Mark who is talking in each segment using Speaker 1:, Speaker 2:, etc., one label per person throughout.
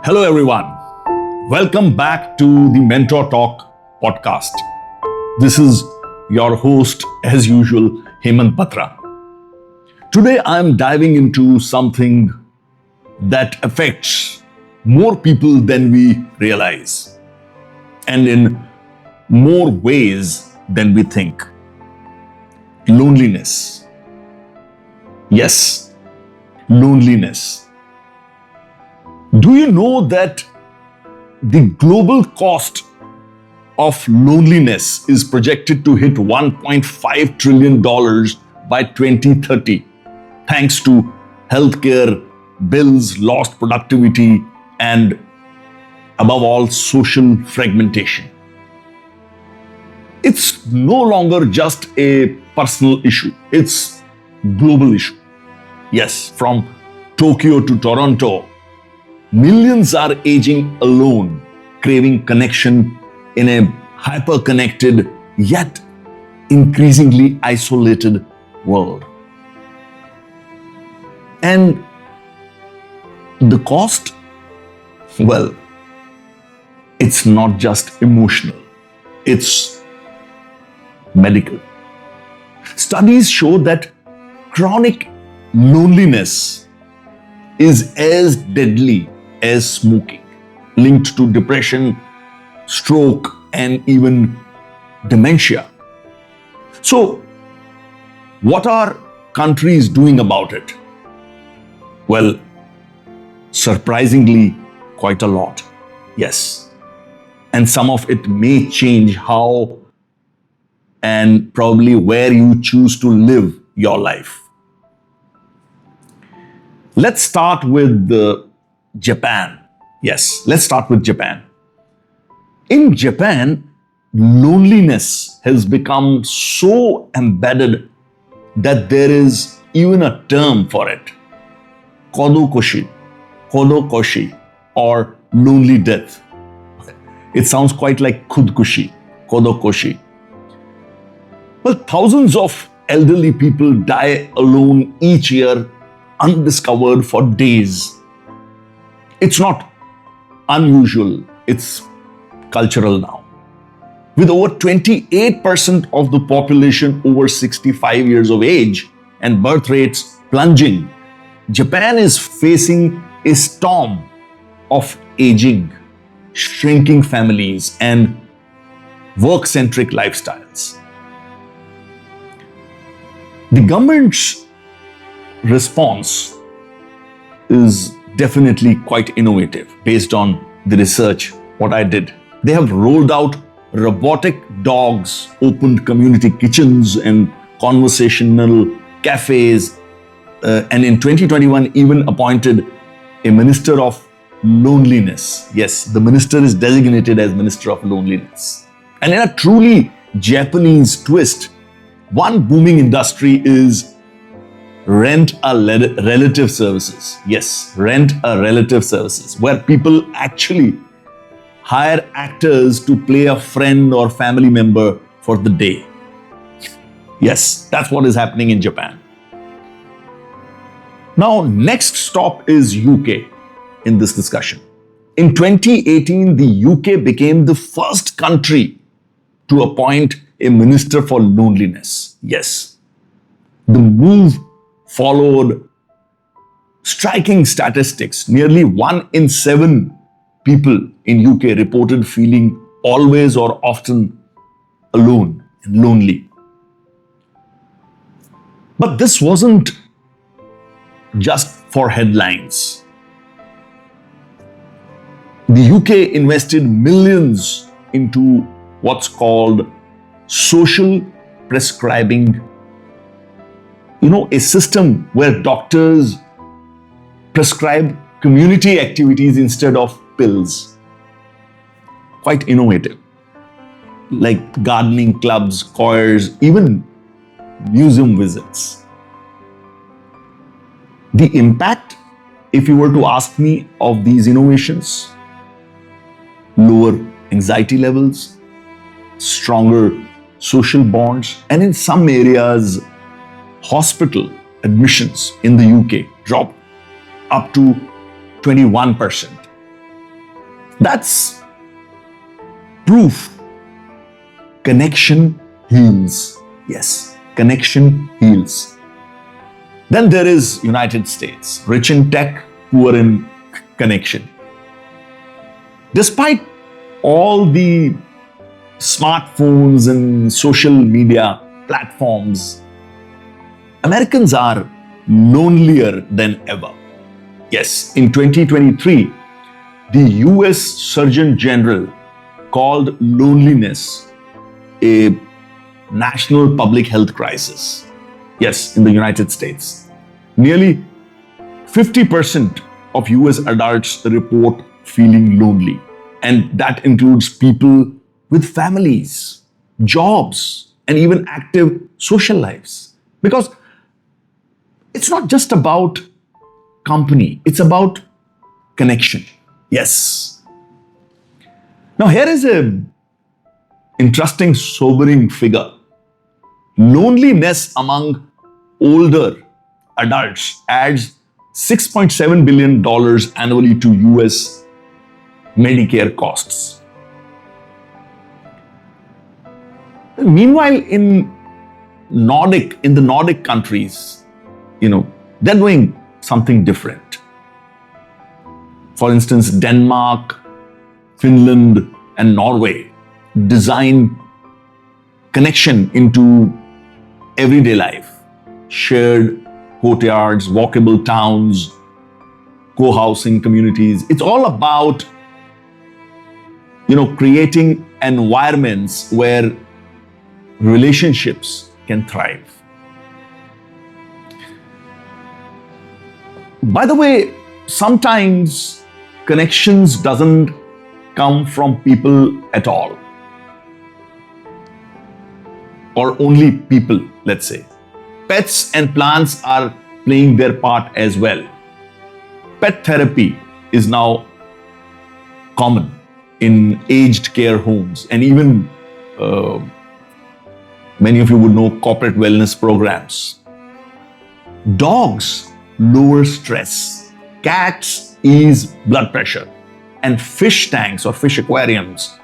Speaker 1: Hello, everyone. Welcome back to the Mentor Talk podcast. This is your host, as usual, Hemant Batra. Today, I'm diving into something that affects more people than we realize, and in more ways than we think. Loneliness. Yes, loneliness. Do you know that the global cost of loneliness is projected to hit $1.5 trillion by 2030, thanks to healthcare bills, lost productivity, and above all, social fragmentation? It's no longer just a personal issue, it's a global issue. Yes, from Tokyo to Toronto, millions are aging alone, craving connection in a hyper-connected yet increasingly isolated world. And the cost? Well, it's not just emotional, it's medical. Studies show that chronic loneliness is as deadly as smoking, linked to depression, stroke, and even dementia. So, what are countries doing about it? Well, surprisingly, quite a lot. Yes. And some of it may change how and probably where you choose to live your life. Let's start with Japan. Yes, let's start with Japan. In Japan, loneliness has become so embedded that there is even a term for it. Kodokoshi, or lonely death. It sounds quite like khudkushi, kodokoshi. Well, thousands of elderly people die alone each year, undiscovered for days. It's not unusual, it's cultural now. With over 28% of the population over 65 years of age and birth rates plunging, Japan is facing a storm of aging, shrinking families, and work-centric lifestyles. The government's response is definitely quite innovative based on the research what I did. They have rolled out robotic dogs, opened community kitchens and conversational cafes, and in 2021 even appointed a minister of loneliness. Yes, the minister is designated as Minister of Loneliness. And in a truly Japanese twist, one booming industry is rent-a-relative services. Yes, rent-a-relative services, where people actually hire actors to play a friend or family member for the day. Yes, that's what is happening in Japan. Now, next stop is UK in this discussion. In 2018, the UK became the first country to appoint a minister for loneliness. Yes, the move followed striking statistics. Nearly 1 in 7 people in UK reported feeling always or often alone and lonely. But this wasn't just for headlines. The UK invested millions into what's called social prescribing. A system where doctors prescribe community activities instead of pills. Quite innovative. Like gardening clubs, choirs, even museum visits. The impact, if you were to ask me, of these innovations: lower anxiety levels, stronger social bonds, and in some areas, hospital admissions in the UK dropped up to 21%. That's proof. Connection heals. Yes, connection heals. Then there is United States, rich in tech, poor in connection. Despite all the smartphones and social media platforms, Americans are lonelier than ever. Yes, in 2023, the US Surgeon General called loneliness a national public health crisis. Yes, in the United States. Nearly 50% of US adults report feeling lonely. And that includes people with families, jobs, and even active social lives. Because it's not just about company, it's about connection. Yes. Now, here is an interesting, sobering figure. Loneliness among older adults adds $6.7 billion annually to US Medicare costs. Meanwhile, in the Nordic countries, they're doing something different. For instance, Denmark, Finland, and Norway design connection into everyday life. Shared courtyards, walkable towns, co-housing communities. It's all about, creating environments where relationships can thrive. By the way, sometimes connections doesn't come from people at all. Or only people, let's say. Pets and plants are playing their part as well. Pet therapy is now common in aged care homes, and even many of you would know corporate wellness programs. Dogs lower stress, cats ease blood pressure, and fish tanks or fish aquariums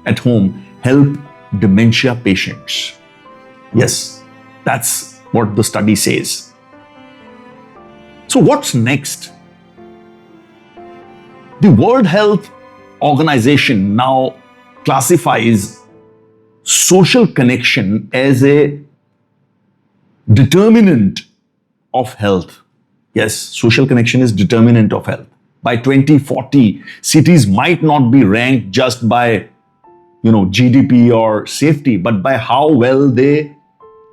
Speaker 1: at home help dementia patients. Yes, that's what the study says. So what's next? The World Health Organization now classifies social connection as a determinant of health. Yes, social connection is determinant of health. By 2040, cities might not be ranked just by, GDP or safety, but by how well they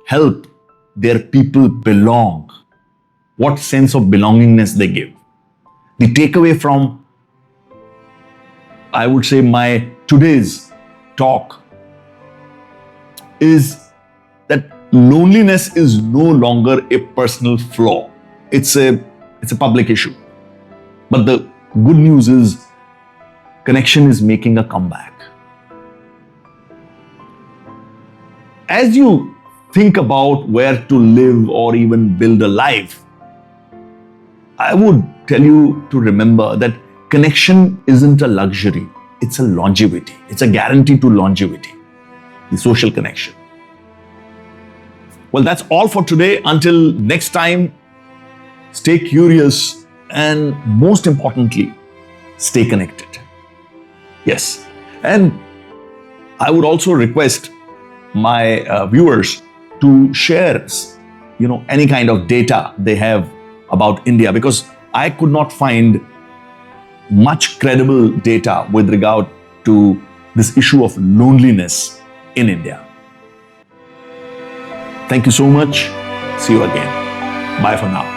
Speaker 1: help their people belong. What sense of belongingness they give. The takeaway from, I would say, my today's talk is that loneliness is no longer a personal flaw. It's a public issue. But the good news is connection is making a comeback. As you think about where to live or even build a life, I would tell you to remember that connection isn't a luxury, it's a longevity. It's a guarantee to longevity, the social connection. Well, that's all for today. Until next time, stay curious and most importantly, stay connected. Yes. And I would also request my viewers to share, any kind of data they have about India, because I could not find much credible data with regard to this issue of loneliness in India. Thank you so much. See you again. Bye for now.